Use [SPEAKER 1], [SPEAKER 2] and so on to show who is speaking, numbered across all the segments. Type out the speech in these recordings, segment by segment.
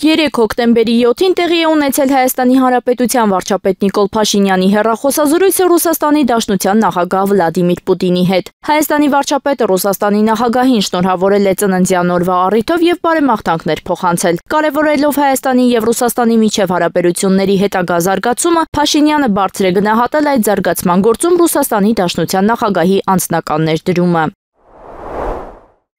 [SPEAKER 1] 3 հոկտեմբերի 7-ին տեղի է ունեցել Հայաստանի Հանրապետության վարչապետ Նիկոլ Փաշինյանի հեռախոսազրույցը Ռուսաստանի Դաշնության նախագահ Վլադիմիր Պուտինի հետ։ Հայաստանի վարչապետը Ռուսաստանի նախագահին շնորհավորել է ծննդյան օրվա առիթով եւ բարեմաղթանքներ փոխանցել։ Կարևորելով Հայաստանի եւ Ռուսաստանի միջև հարաբերությունների հետագա զարգացումը, Փաշինյանը բարձր է գնահատել այդ զարգացման գործում Ռուսաստանի Դաշնության նախագահի անձնական ներդրումը։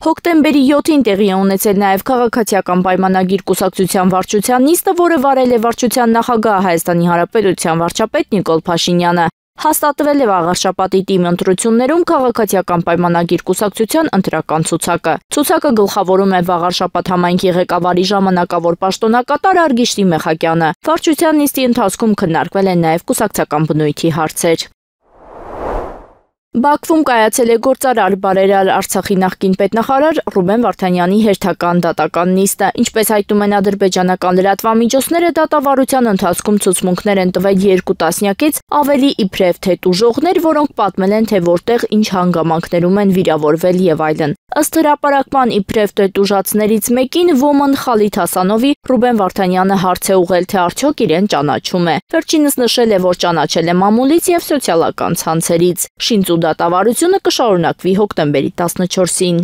[SPEAKER 1] Հոկտեմբերի 7-ին տեղի է ունեցել նաև քաղաքացիական պայմանագիր կուսակցության վարչության նիստը, որը վարել է վարչության նախագահ Հայաստանի Հանրապետության վարչապետ Նիկոլ Փաշինյանը։ Հաստատվել է վաղ շաբաթի թիմ ընտրություններում քաղաքացիական պայմանագիր կուսակցության ընտրական ցուցակը։ Ցուցակը գլխավորում է վաղ շաբաթ համայնքի ղեկավարի ժամանակավոր պաշտոնակատար Արգիշտի Մեխակյանը։ Վարչության նիստի ընթացքում քննարկվել են նաև կուսակցական բնույթի հարցեր։ Բաքվում կայացել է գործարար բարերար Արցախի նախկին պետնախարար Ռուբեն Վարդանյանի հերթական դատական նիստը։ Ինչպես հայտնում են ադրբեջանական լրատվամիջոցները, դատավարության ընթացքում ցուցմունքներ են տվել 2 տասնյակից ավելի իբրև թե տուժողներ, որոնք պատմել են, թե որտեղ ինչ հանգամանքներում են վիրավորվել եւ այլն։ Ըստ հրապարակման իբրև թե տուժածներից մեկին Ոմն Խալիթ Հասանովի Ռուբեն Վարդանյանը հարց է ուղղել, թե արդյոք իրեն ճանաչում է։ Վերջինս նշել է, որ ճանաչել է մամուլից եւ սոցիալական ցանցերից։ Շինծու դատավարությունը կշարունակվի հոկտեմբերի 14-ին։